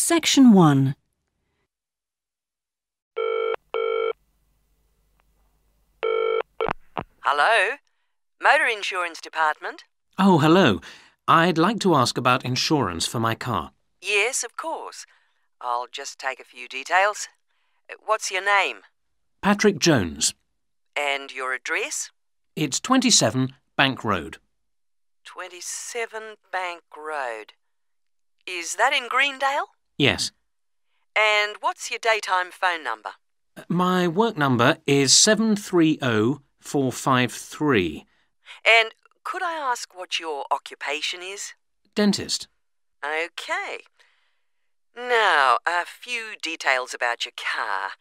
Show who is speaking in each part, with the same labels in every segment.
Speaker 1: Section 1.
Speaker 2: Hello? Motor Insurance Department?
Speaker 3: Oh, hello. I'd like to ask about insurance for my car.
Speaker 2: Yes, of course. I'll just take a few details. What's your name?
Speaker 3: Patrick Jones.
Speaker 2: And your address?
Speaker 3: It's 27 Bank Road.
Speaker 2: 27 Bank Road. Is that in Greendale?
Speaker 3: Yes.
Speaker 2: And what's your daytime phone number?
Speaker 3: My work number is 730453.
Speaker 2: And could I ask what your occupation is?
Speaker 3: Dentist.
Speaker 2: OK. Now, a few details about your car.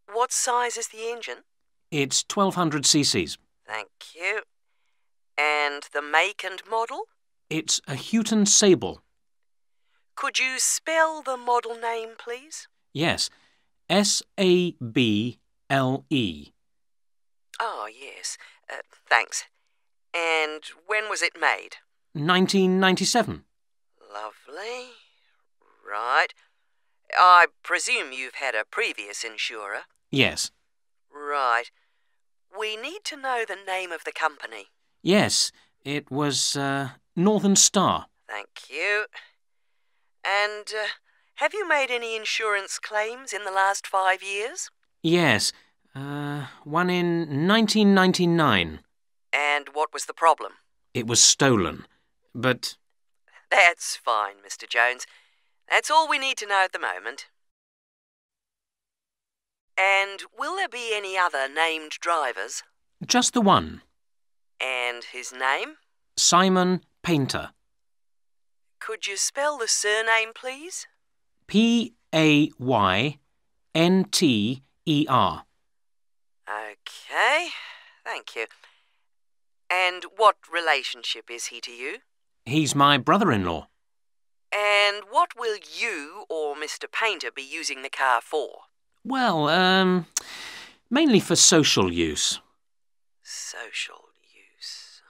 Speaker 2: What size is the engine?
Speaker 3: It's 1200 cc's.
Speaker 2: Thank you. And the make and model?
Speaker 3: It's a Houghton Sable.
Speaker 2: Could you spell the model name, please?
Speaker 3: Yes. Sable.
Speaker 2: Oh, yes. Thanks. And when was it made?
Speaker 3: 1997.
Speaker 2: Lovely. Right. I presume you've had a previous insurer?
Speaker 3: Yes.
Speaker 2: Right. We need to know the name of the company.
Speaker 3: Yes, it was Northern Star.
Speaker 2: Thank you. And have you made any insurance claims in the last 5 years?
Speaker 3: Yes. One in 1999.
Speaker 2: And what was the problem?
Speaker 3: It was stolen. But...
Speaker 2: That's fine, Mr. Jones. That's all we need to know at the moment. And will there be any other named drivers?
Speaker 3: just the one.
Speaker 2: And his name?
Speaker 3: Simon Painter.
Speaker 2: Could you spell the surname, please?
Speaker 3: Paynter.
Speaker 2: OK, thank you. And what relationship is he to you?
Speaker 3: He's my brother-in-law.
Speaker 2: And what will you or Mr. Painter be using the car for?
Speaker 3: Well, mainly for social use.
Speaker 2: Social use.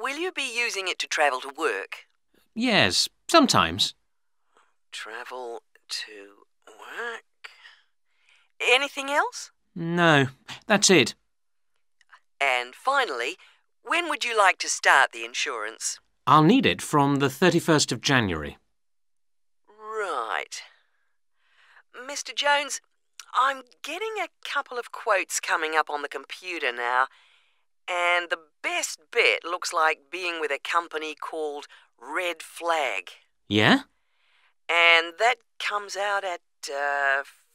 Speaker 2: Will you be using it to travel to work?
Speaker 3: Yes, sometimes.
Speaker 2: Travel to work. Anything else?
Speaker 3: No, that's it.
Speaker 2: And finally, when would you like to start the insurance?
Speaker 3: I'll need it from the 31st of January.
Speaker 2: Right. Mr. Jones, I'm getting a couple of quotes coming up on the computer now, and the best bet looks like being with a company called Red Flag.
Speaker 3: Yeah?
Speaker 2: And that comes out at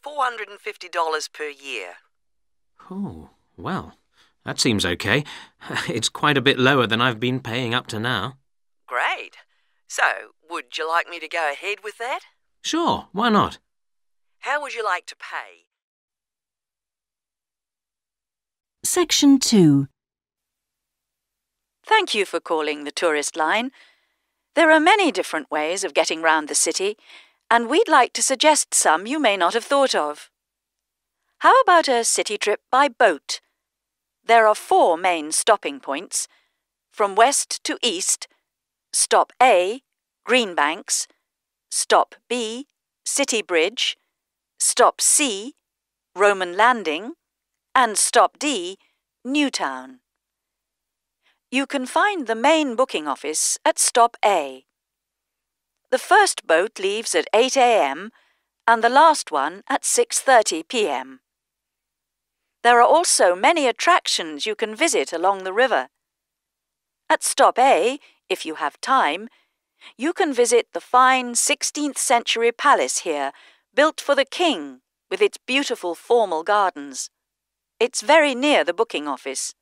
Speaker 2: $450 per year.
Speaker 3: Oh, well, that seems okay. It's quite a bit lower than I've been paying up to now.
Speaker 2: Great. So, would you like me to go ahead with that?
Speaker 3: Sure, why not?
Speaker 2: How would you like to pay?
Speaker 1: Section 2.
Speaker 4: Thank you for calling the tourist line. There are many different ways of getting round the city, and we'd like to suggest some you may not have thought of. How about a city trip by boat? There are 4 main stopping points. From west to east, Stop A, Greenbanks, Stop B, City Bridge, Stop C, Roman Landing, and Stop D, Newtown. You can find the main booking office at Stop A. The first boat leaves at 8 a.m. and the last one at 6:30 p.m. There are also many attractions you can visit along the river. At Stop A, if you have time, you can visit the fine 16th century palace here, built for the king, with its beautiful formal gardens. It's very near the booking office.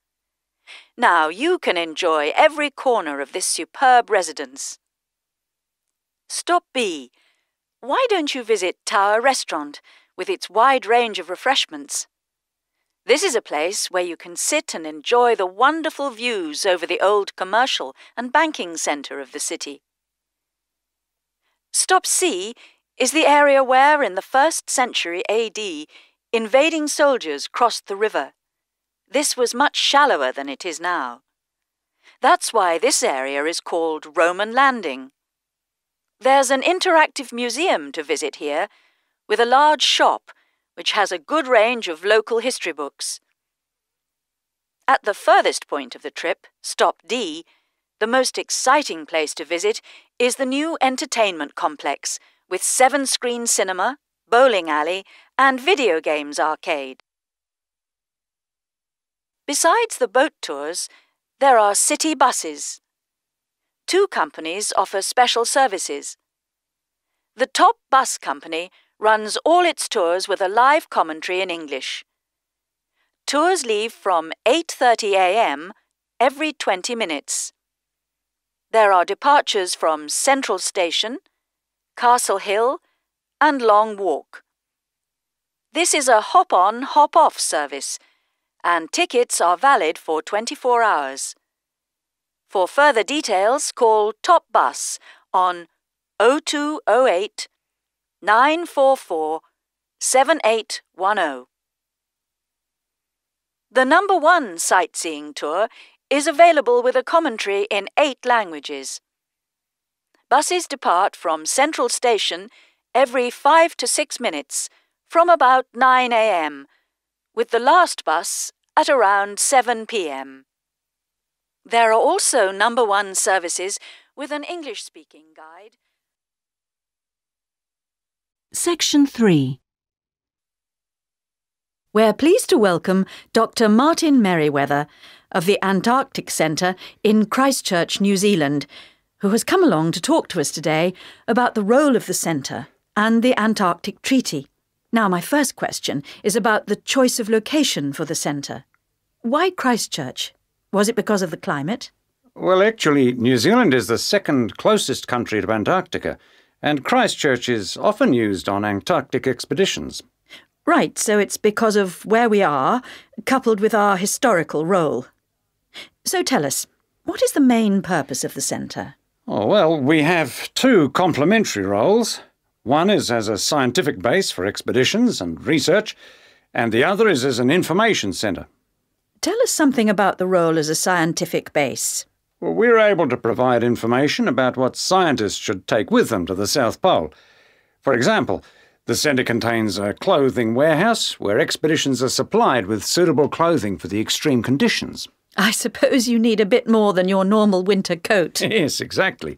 Speaker 4: Now you can enjoy every corner of this superb residence. Stop B. Why don't you visit Tower Restaurant, with its wide range of refreshments? This is a place where you can sit and enjoy the wonderful views over the old commercial and banking centre of the city. Stop C is the area where, in the 1st century AD, invading soldiers crossed the river. This was much shallower than it is now. That's why this area is called Roman Landing. There's an interactive museum to visit here, with a large shop which has a good range of local history books. At the furthest point of the trip, Stop D, the most exciting place to visit is the new entertainment complex with 7-screen cinema, bowling alley and video games arcade. Besides the boat tours, there are city buses. 2 companies offer special services. The top bus company runs all its tours with a live commentary in English. Tours leave from 8:30 a.m. every 20 minutes. There are departures from Central Station, Castle Hill and Long Walk. This is a hop-on, hop-off service, and tickets are valid for 24 hours. For further details, call Top Bus on 0208 944 7810. The number 1 sightseeing tour is available with a commentary in 8 languages. Buses depart from Central Station every 5 to 6 minutes from about 9 a.m, with the last bus at around 7 p.m. There are also number 1 services with an English-speaking guide.
Speaker 1: Section 3.
Speaker 4: We're pleased to welcome Dr. Martin Merriweather of the Antarctic Centre in Christchurch, New Zealand, who has come along to talk to us today about the role of the centre and the Antarctic Treaty. Now, my first question is about the choice of location for the centre. Why Christchurch? Was it because of the climate?
Speaker 5: Well, actually, New Zealand is the second closest country to Antarctica, and Christchurch is often used on Antarctic expeditions.
Speaker 4: Right, so it's because of where we are, coupled with our historical role. So tell us, what is the main purpose of the centre?
Speaker 5: Oh, well, we have 2 complementary roles. One is as a scientific base for expeditions and research, and the other is as an information centre.
Speaker 4: Tell us something about the role as a scientific base.
Speaker 5: Well, we're able to provide information about what scientists should take with them to the South Pole. For example, the centre contains a clothing warehouse where expeditions are supplied with suitable clothing for the extreme conditions.
Speaker 4: I suppose you need a bit more than your normal winter coat.
Speaker 5: Yes, exactly.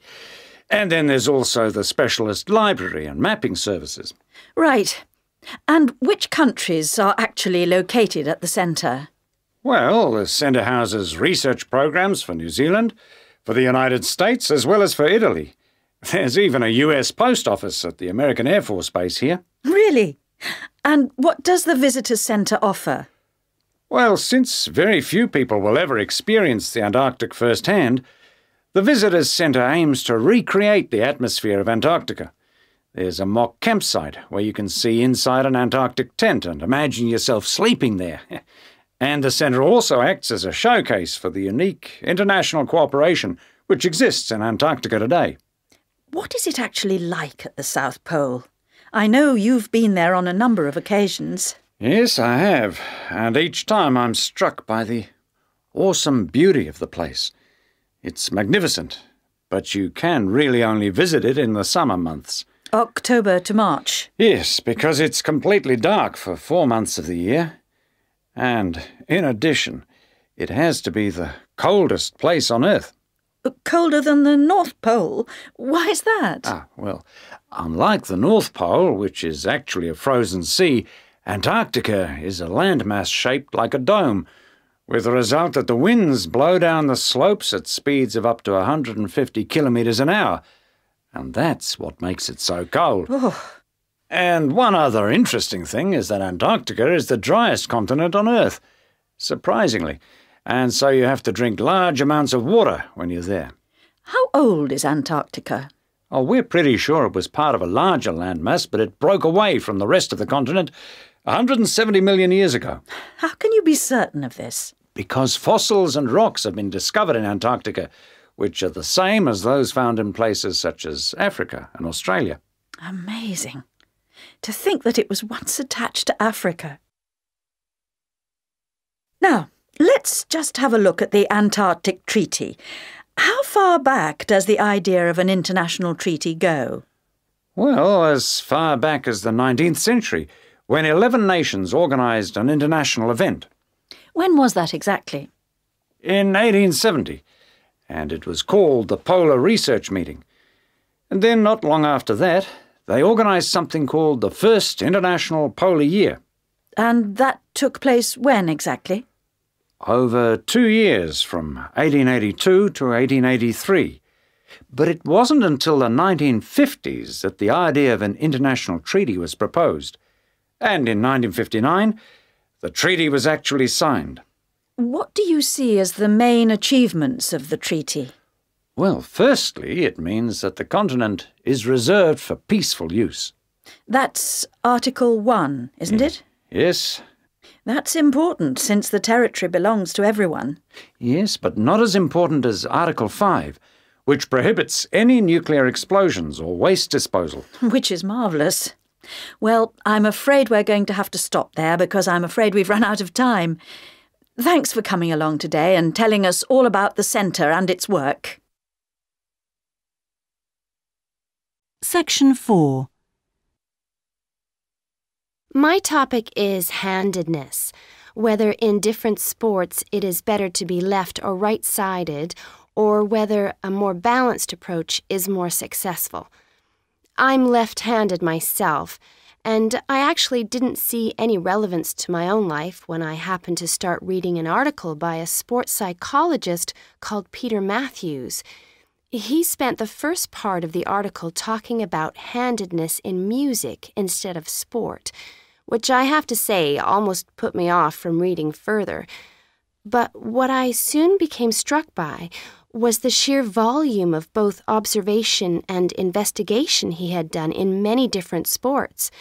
Speaker 5: And then there's also the specialist library and mapping services.
Speaker 4: Right. And which countries are actually located at the centre?
Speaker 5: Well, the centre houses research programs for New Zealand, for the United States, as well as for Italy. There's even a US post office at the American Air Force Base here.
Speaker 4: Really? And what does the Visitors Centre offer?
Speaker 5: Well, since very few people will ever experience the Antarctic firsthand, the Visitors Centre aims to recreate the atmosphere of Antarctica. There's a mock campsite where you can see inside an Antarctic tent and imagine yourself sleeping there. And the centre also acts as a showcase for the unique international cooperation which exists in Antarctica today.
Speaker 4: What is it actually like at the South Pole? I know you've been there on a number of occasions.
Speaker 5: Yes, I have, and each time I'm struck by the awesome beauty of the place. It's magnificent, but you can really only visit it in the summer months.
Speaker 4: October to March?
Speaker 5: Yes, because it's completely dark for 4 months of the year. And, in addition, it has to be the coldest place on Earth.
Speaker 4: Colder than the North Pole? Why is that?
Speaker 5: Well, unlike the North Pole, which is actually a frozen sea, Antarctica is a landmass shaped like a dome, with the result that the winds blow down the slopes at speeds of up to 150 kilometres an hour. And that's what makes it so cold.
Speaker 4: Oh.
Speaker 5: And one other interesting thing is that Antarctica is the driest continent on Earth, surprisingly, and so you have to drink large amounts of water when you're there.
Speaker 4: How old is Antarctica?
Speaker 5: Oh, we're pretty sure it was part of a larger landmass, but it broke away from the rest of the continent 170 million years ago.
Speaker 4: How can you be certain of this?
Speaker 5: Because fossils and rocks have been discovered in Antarctica, which are the same as those found in places such as Africa and Australia.
Speaker 4: Amazing. To think that it was once attached to Africa. Now, let's just have a look at the Antarctic Treaty How far back does the idea of an international treaty go?
Speaker 5: Well, as far back as the 19th century, when 11 nations organised an international event.
Speaker 4: When was that exactly?
Speaker 5: In 1870, and it was called the Polar Research Meeting. And then, not long after that, they organised something called the First International Polar Year.
Speaker 4: And that took place when exactly?
Speaker 5: Over 2 years, from 1882 to 1883. But it wasn't until the 1950s that the idea of an international treaty was proposed. And in 1959, the treaty was actually signed.
Speaker 4: What do you see as the main achievements of the treaty?
Speaker 5: Well, firstly, it means that the continent is reserved for peaceful use.
Speaker 4: That's Article 1, isn't it?
Speaker 5: Yes.
Speaker 4: That's important, since the territory belongs to everyone.
Speaker 5: Yes, but not as important as Article 5, which prohibits any nuclear explosions or waste disposal.
Speaker 4: Which is marvellous. Well, I'm afraid we're going to have to stop there because I'm afraid we've run out of time. Thanks for coming along today and telling us all about the centre and its work.
Speaker 1: Section 4.
Speaker 6: My topic is handedness, whether in different sports it is better to be left or right-sided, or whether a more balanced approach is more successful. I'm left-handed myself, and I actually didn't see any relevance to my own life when I happened to start reading an article by a sports psychologist called Peter Matthews. He spent the first part of the article talking about handedness in music instead of sport, which I have to say almost put me off from reading further. But what I soon became struck by was the sheer volume of both observation and investigation he had done in many different sports,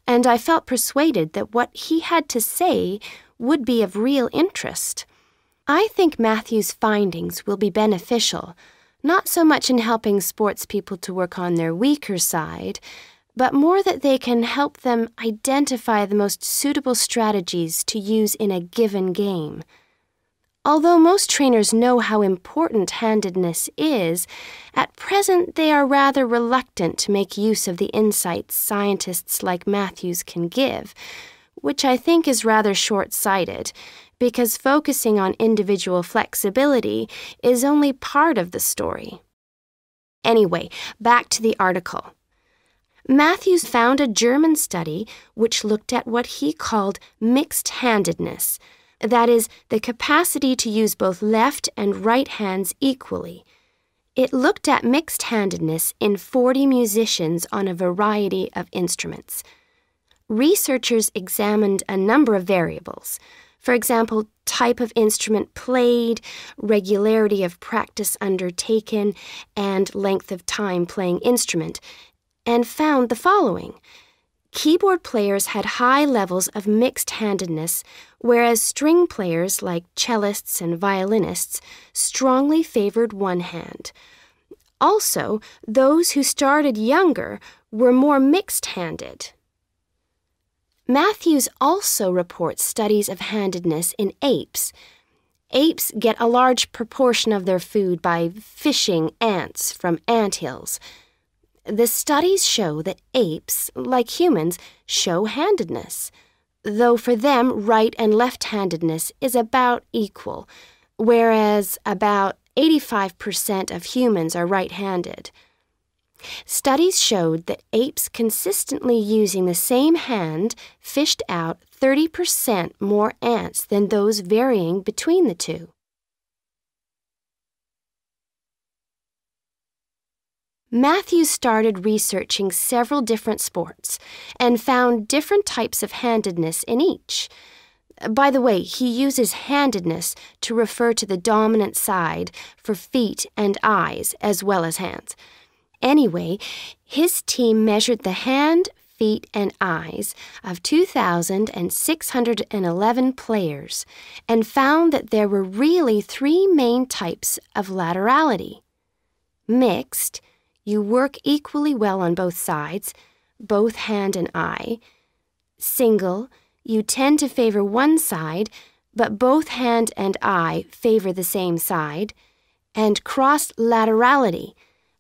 Speaker 6: and I felt persuaded that what he had to say would be of real interest. I think Matthews' findings will be beneficial, not so much in helping sports people to work on their weaker side, but more that they can help them identify the most suitable strategies to use in a given game. Although most trainers know how important handedness is, at present they are rather reluctant to make use of the insights scientists like Matthews can give, which I think is rather short-sighted, because focusing on individual flexibility is only part of the story. Anyway, back to the article. Matthews found a German study which looked at what he called mixed-handedness, that is, the capacity to use both left and right hands equally. It looked at mixed-handedness in 40 musicians on a variety of instruments. Researchers examined a number of variables. For example, type of instrument played, regularity of practice undertaken, and length of time playing instrument, and found the following. Keyboard players had high levels of mixed-handedness, whereas string players like cellists and violinists strongly favored one hand. Also, those who started younger were more mixed-handed. Matthews also reports studies of handedness in apes. Apes get a large proportion of their food by fishing ants from anthills. The studies show that apes, like humans, show handedness, though for them right and left-handedness is about equal, whereas about 85% of humans are right-handed. Studies showed that apes consistently using the same hand fished out 30% more ants than those varying between the two. Matthews started researching several different sports and found different types of handedness in each. By the way, he uses handedness to refer to the dominant side for feet and eyes as well as hands. Anyway, his team measured the hand, feet, and eyes of 2,611 players and found that there were really three main types of laterality. Mixed, you work equally well on both sides, both hand and eye. Single, you tend to favor one side, but both hand and eye favor the same side. and cross-laterality.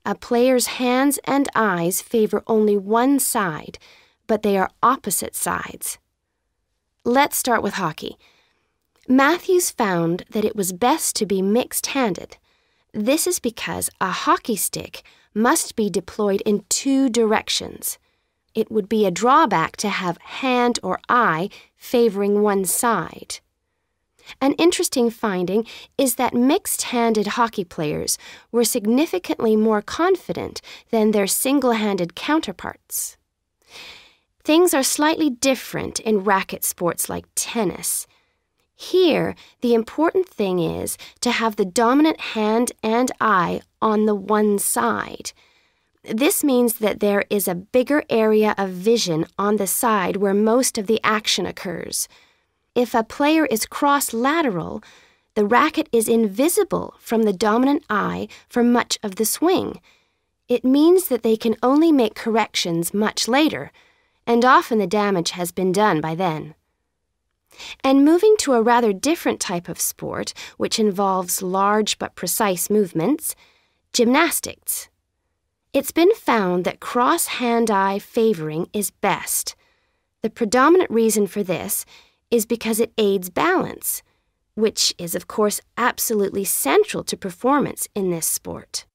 Speaker 6: A player's hands and eyes favor only one side, but they are opposite sides. Let's start with hockey. Matthews found that it was best to be mixed-handed. This is because a hockey stick must be deployed in two directions. It would be a drawback to have hand or eye favoring one side. An interesting finding is that mixed-handed hockey players were significantly more confident than their single-handed counterparts. Things are slightly different in racket sports like tennis. Here, the important thing is to have the dominant hand and eye on the one side. This means that there is a bigger area of vision on the side where most of the action occurs. If a player is cross-lateral, the racket is invisible from the dominant eye for much of the swing. It means that they can only make corrections much later, and often the damage has been done by then. And moving to a rather different type of sport, which involves large but precise movements, gymnastics. It's been found that cross-hand-eye favoring is best. The predominant reason for this is because it aids balance, which is, of course, absolutely central to performance in this sport.